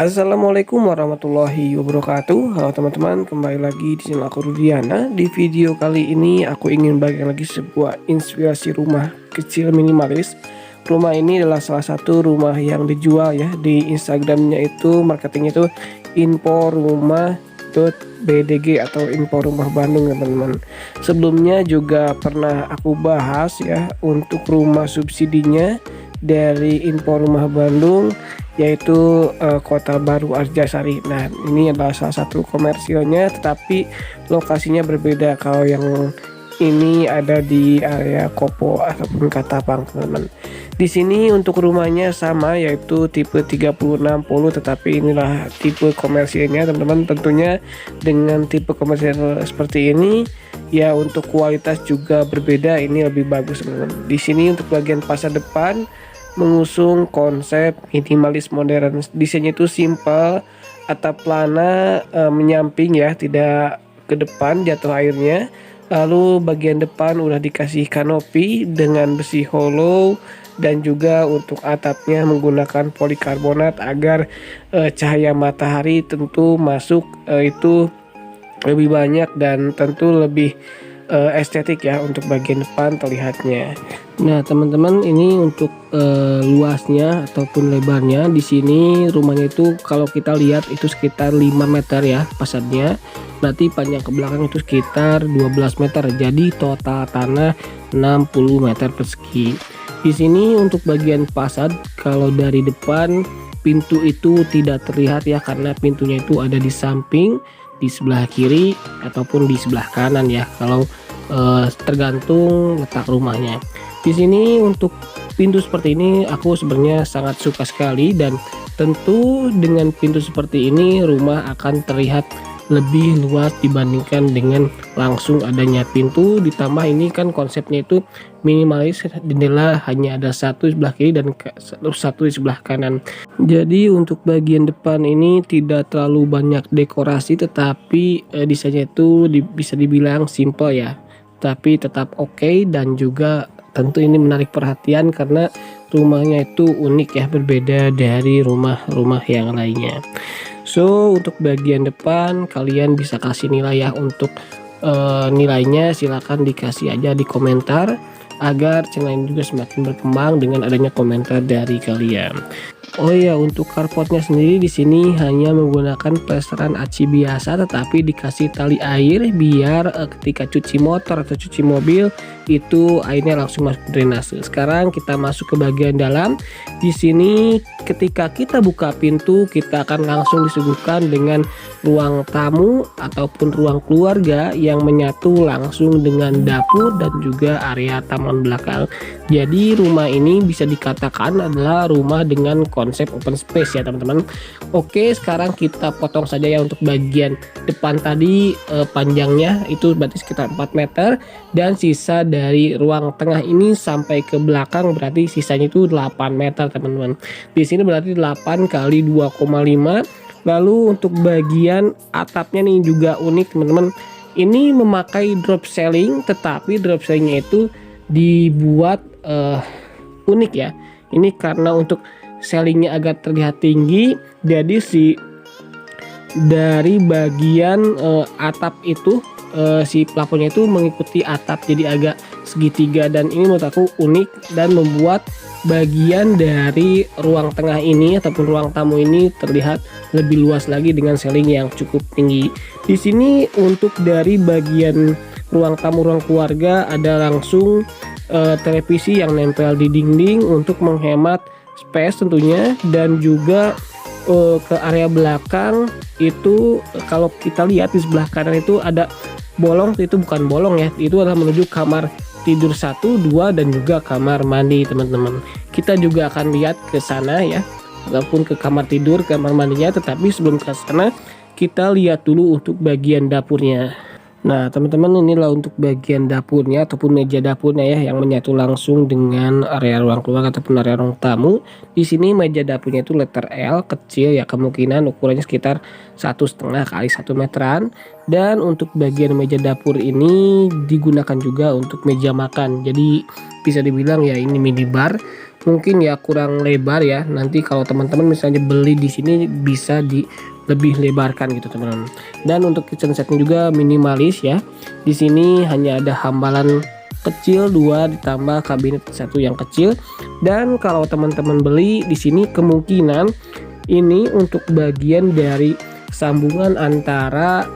Assalamualaikum warahmatullahi wabarakatuh. Halo teman-teman, kembali lagi di channel aku Rudiana. Di video kali ini aku ingin bagikan lagi sebuah inspirasi rumah kecil minimalis. Rumah ini adalah salah satu rumah yang dijual ya di Instagramnya, itu marketingnya itu inforumah.bdg atau Info Rumah Bandung ya teman-teman. Sebelumnya juga pernah aku bahas ya untuk rumah subsidinya dari Info Rumah Bandung, yaitu Kota Baru Arjasari. Nah, ini adalah salah satu komersilnya, tetapi lokasinya berbeda. Kalau yang ini ada di area Kopo ataupun Katapang, teman-teman. Di sini untuk rumahnya sama, yaitu tipe 3060, tetapi inilah tipe komersilnya, teman-teman. Tentunya dengan tipe komersil seperti ini ya, untuk kualitas juga berbeda. Ini lebih bagus, teman-teman. Di sini untuk bagian fasad depan mengusung konsep minimalis modern. Desainnya itu simple, atap plana menyamping ya, tidak ke depan jatuh airnya. Lalu bagian depan udah dikasih kanopi dengan besi hollow, dan juga untuk atapnya menggunakan polikarbonat agar cahaya matahari tentu masuk itu lebih banyak dan tentu lebih estetik ya untuk bagian depan terlihatnya. Nah teman-teman, ini untuk luasnya ataupun lebarnya. Di sini rumahnya itu kalau kita lihat itu sekitar 5 meter ya fasadnya. Berarti panjang ke belakang itu sekitar 12 meter. Jadi total tanah 60 meter persegi. Di sini untuk bagian fasad, kalau dari depan pintu itu tidak terlihat ya, karena pintunya itu ada di samping, di sebelah kiri ataupun di sebelah kanan ya, kalau tergantung letak rumahnya. Di sini untuk pintu seperti ini aku sebenarnya sangat suka sekali, dan tentu dengan pintu seperti ini rumah akan terlihat lebih luas dibandingkan dengan langsung adanya pintu. Ditambah ini kan konsepnya itu minimalis, jendela hanya ada satu di sebelah kiri dan satu di sebelah kanan. Jadi untuk bagian depan ini tidak terlalu banyak dekorasi, tetapi desainnya itu bisa dibilang simple ya, tapi tetap oke. Dan juga tentu ini menarik perhatian karena rumahnya itu unik ya, berbeda dari rumah-rumah yang lainnya. So untuk bagian depan kalian bisa kasih nilai ya. Untuk nilainya silahkan dikasih aja di komentar, agar channel ini juga semakin berkembang dengan adanya komentar dari kalian. Oh ya, untuk carportnya sendiri di sini hanya menggunakan plesteran aci biasa, tetapi dikasih tali air biar ketika cuci motor atau cuci mobil itu airnya langsung masuk drainase. Sekarang kita masuk ke bagian dalam. Di sini ketika kita buka pintu, kita akan langsung disuguhkan dengan ruang tamu ataupun ruang keluarga yang menyatu langsung dengan dapur dan juga area taman belakang. Jadi rumah ini bisa dikatakan adalah rumah dengan konsep open space ya teman-teman. Oke, sekarang kita potong saja ya. Untuk bagian depan tadi panjangnya itu berarti sekitar 4 meter, dan sisa dari ruang tengah ini sampai ke belakang berarti sisanya itu 8 meter teman-teman. Di sini berarti 8 kali 2,5. Lalu untuk bagian atapnya nih juga unik teman-teman. Ini memakai drop ceiling, tetapi drop ceilingnya itu dibuat unik ya. Ini karena untuk ceilingnya agak terlihat tinggi, jadi dari bagian atap itu si plafonnya itu mengikuti atap, jadi agak segitiga. Dan ini menurut aku unik dan membuat bagian dari ruang tengah ini ataupun ruang tamu ini terlihat lebih luas lagi dengan ceiling yang cukup tinggi. Di sini untuk dari bagian ruang tamu ruang keluarga ada langsung televisi yang nempel di dinding untuk menghemat space tentunya. Dan juga ke area belakang itu kalau kita lihat di sebelah kanan itu ada bolong, itu bukan bolong ya, itu adalah menuju kamar tidur 1, 2 dan juga kamar mandi teman-teman. Kita juga akan lihat ke sana ya, ataupun ke kamar tidur, kamar mandinya. Tetapi sebelum ke sana kita lihat dulu untuk bagian dapurnya. Nah teman-teman, inilah untuk bagian dapurnya ataupun meja dapurnya ya, yang menyatu langsung dengan area ruang keluarga ataupun area ruang tamu. Di sini meja dapurnya itu letter L, kecil ya, kemungkinan ukurannya sekitar 1,5 kali 1 meteran. Dan untuk bagian meja dapur ini digunakan juga untuk meja makan, jadi bisa dibilang ya ini mini bar. mungkin ya kurang lebar ya. Nanti kalau teman-teman misalnya beli di sini bisa di lebih lebarkan gitu teman-teman. Dan untuk kitchen setnya juga minimalis ya. Di sini hanya ada hambalan kecil 2 ditambah kabinet satu yang kecil. Dan kalau teman-teman beli di sini kemungkinan ini untuk bagian dari sambungan antara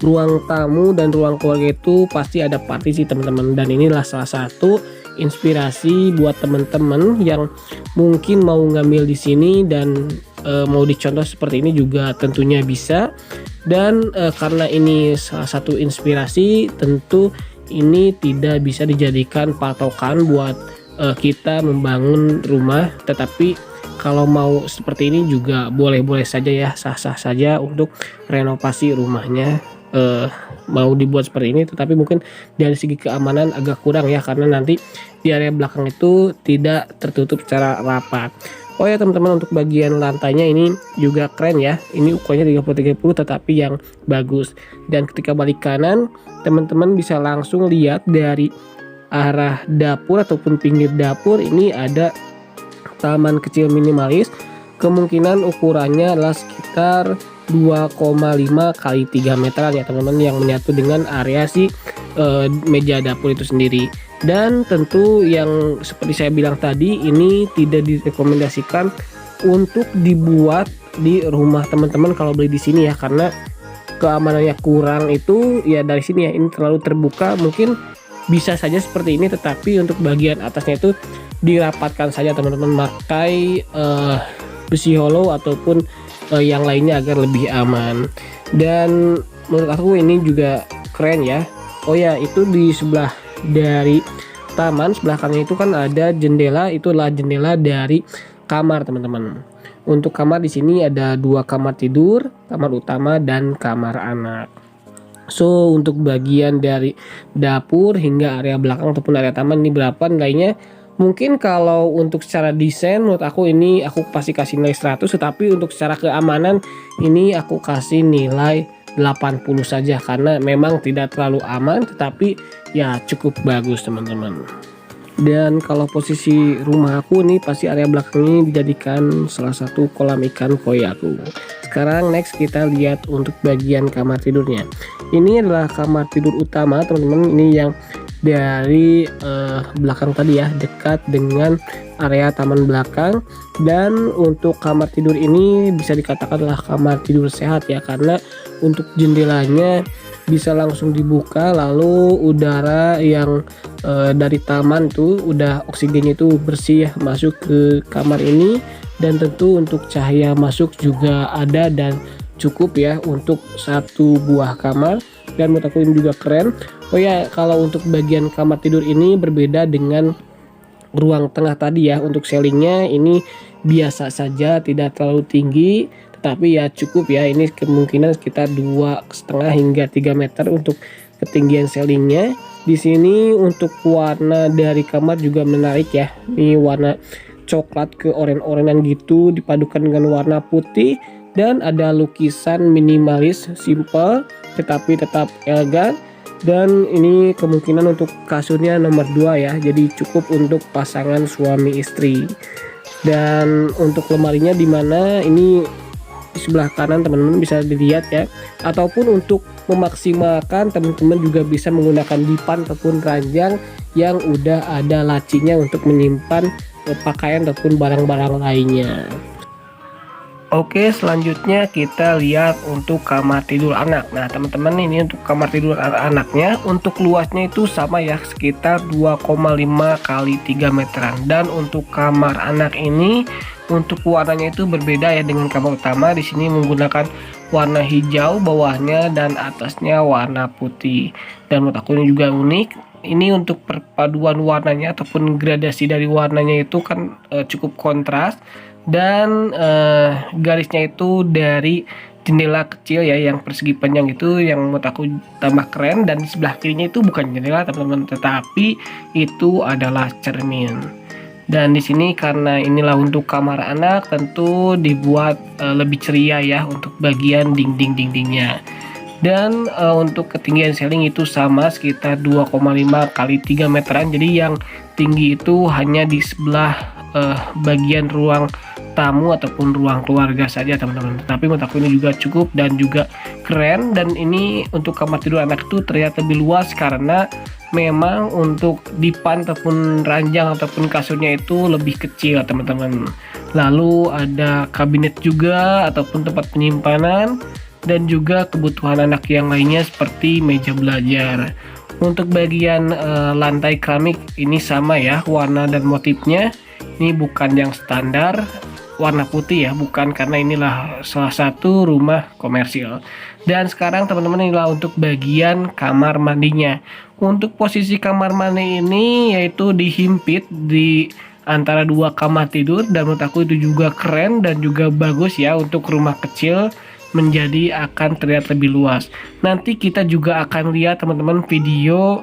ruang tamu dan ruang keluarga itu pasti ada partisi teman-teman. Dan inilah salah satu inspirasi buat teman-teman yang mungkin mau ngambil di sini dan mau dicontoh seperti ini juga tentunya bisa. Dan karena ini salah satu inspirasi, tentu ini tidak bisa dijadikan patokan buat kita membangun rumah, tetapi kalau mau seperti ini juga boleh-boleh saja ya, sah-sah saja untuk renovasi rumahnya. Mau dibuat seperti ini, tetapi mungkin dari segi keamanan agak kurang ya, karena nanti di area belakang itu tidak tertutup secara rapat. Oh ya teman-teman, untuk bagian lantainya ini juga keren ya. Ini ukurannya 30-30 tetapi yang bagus. Dan ketika balik kanan, teman-teman bisa langsung lihat dari arah dapur ataupun pinggir dapur ini ada taman kecil minimalis. Kemungkinan ukurannya adalah sekitar 2,5 kali 3 meteran ya teman-teman, yang menyatu dengan area si meja dapur itu sendiri. Dan tentu yang seperti saya bilang tadi, ini tidak direkomendasikan untuk dibuat di rumah teman-teman kalau beli di sini ya, karena keamanannya kurang itu ya. Dari sini ya, ini terlalu terbuka, mungkin bisa saja seperti ini, tetapi untuk bagian atasnya itu dirapatkan saja teman-teman, pakai besi hollow ataupun yang lainnya agar lebih aman. Dan menurut aku ini juga keren ya. Oh ya, itu di sebelah dari taman sebelah kanan itu kan ada jendela, itu adalah jendela dari kamar teman-teman. Untuk kamar di sini ada 2 kamar tidur, kamar utama dan kamar anak. So untuk bagian dari dapur hingga area belakang ataupun area taman ini berapa nilainya? Mungkin kalau untuk secara desain menurut aku ini aku pasti kasih nilai 100, tetapi untuk secara keamanan ini aku kasih nilai 80 saja, karena memang tidak terlalu aman tetapi ya cukup bagus teman-teman. Dan kalau posisi rumah aku nih, pasti area belakang ini dijadikan salah satu kolam ikan koi aku. Sekarang next kita lihat untuk bagian kamar tidurnya. Ini adalah kamar tidur utama teman-teman, ini yang dari belakang tadi ya, dekat dengan area taman belakang. Dan untuk kamar tidur ini bisa dikatakan adalah kamar tidur sehat ya, karena untuk jendelanya bisa langsung dibuka, lalu udara yang dari taman tuh udah oksigennya itu bersih ya masuk ke kamar ini. Dan tentu untuk cahaya masuk juga ada dan cukup ya untuk satu buah kamar. Dan menurut aku ini juga keren. Oh ya, kalau untuk bagian kamar tidur ini berbeda dengan ruang tengah tadi ya. Untuk ceilingnya ini biasa saja, tidak terlalu tinggi, tetapi ya cukup ya. Ini kemungkinan sekitar 2,5 hingga 3 meter untuk ketinggian ceilingnya. Di sini untuk warna dari kamar juga menarik ya. Ini warna coklat ke oranye-oranyan gitu dipadukan dengan warna putih, dan ada lukisan minimalis simple tetapi tetap elegan. Dan ini kemungkinan untuk kasurnya nomor 2 ya, jadi cukup untuk pasangan suami istri. Dan untuk lemarinya di mana ini di sebelah kanan teman-teman bisa dilihat ya, ataupun untuk memaksimalkan teman-teman juga bisa menggunakan dipan ataupun ranjang yang udah ada lacinya untuk menyimpan pakaian ataupun barang-barang lainnya. Oke, selanjutnya kita lihat untuk kamar tidur anak. Nah teman-teman, ini untuk kamar tidur anaknya, untuk luasnya itu sama ya, sekitar 2,5 kali 3 meteran. Dan untuk kamar anak ini untuk warnanya itu berbeda ya dengan kamar utama. Di sini menggunakan warna hijau bawahnya dan atasnya warna putih. Dan menurut aku ini juga unik. Ini untuk perpaduan warnanya ataupun gradasi dari warnanya itu kan cukup kontras. Dan garisnya itu dari jendela kecil ya yang persegi panjang itu yang menurut aku tambah keren. Dan di sebelah kirinya itu bukan jendela teman-teman, tetapi itu adalah cermin. Dan di sini karena inilah untuk kamar anak, tentu dibuat lebih ceria ya untuk bagian dinding-dindingnya. Dan untuk ketinggian ceiling itu sama sekitar 2,5 kali 3 meteran. Jadi yang tinggi itu hanya di sebelah bagian ruang tamu ataupun ruang keluarga saja teman-teman. Tapi menurut aku ini juga cukup dan juga keren. Dan ini untuk kamar tidur anak itu terlihat lebih luas karena memang untuk dipan ataupun ranjang ataupun kasurnya itu lebih kecil teman-teman. Lalu ada kabinet juga ataupun tempat penyimpanan dan juga kebutuhan anak yang lainnya seperti meja belajar. Untuk bagian lantai keramik ini sama ya warna dan motifnya. Ini bukan yang standar warna putih ya, bukan, karena inilah salah satu rumah komersil. Dan sekarang teman-teman, inilah untuk bagian kamar mandinya. Untuk posisi kamar mandi ini yaitu dihimpit di antara dua kamar tidur, dan menurut aku itu juga keren dan juga bagus ya untuk rumah kecil menjadi akan terlihat lebih luas. Nanti kita juga akan lihat teman-teman video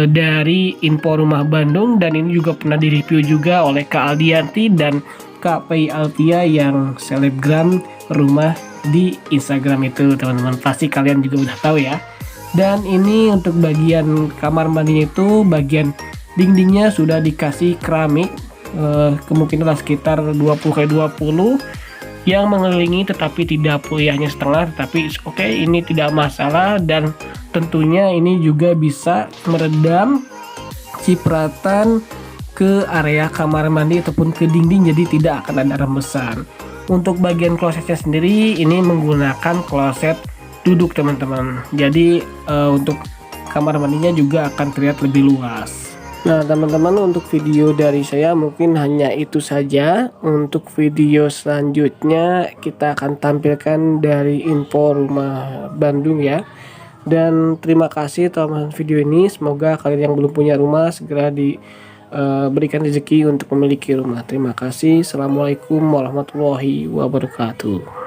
dari Info Rumah Bandung, dan ini juga pernah direview juga oleh Kak Aldianti dan Kak Pei Altia yang selebgram rumah di Instagram itu teman-teman, pasti kalian juga udah tahu ya. Dan ini untuk bagian kamar mandinya itu bagian dindingnya sudah dikasih keramik, kemungkinan sekitar 20x20 yang mengelilingi, tetapi tidak hanya setengah, tetapi oke, ini tidak masalah. Dan tentunya ini juga bisa meredam cipratan ke area kamar mandi ataupun ke dinding, jadi tidak akan ada rembesan. Untuk bagian klosetnya sendiri ini menggunakan kloset duduk teman-teman, jadi untuk kamar mandinya juga akan terlihat lebih luas. Nah teman-teman, untuk video dari saya mungkin hanya itu saja. Untuk video selanjutnya kita akan tampilkan dari Info Rumah Bandung ya. Dan terima kasih telah menonton video ini. Semoga kalian yang belum punya rumah segera diberikan rezeki untuk memiliki rumah. Terima kasih. Assalamualaikum warahmatullahi wabarakatuh.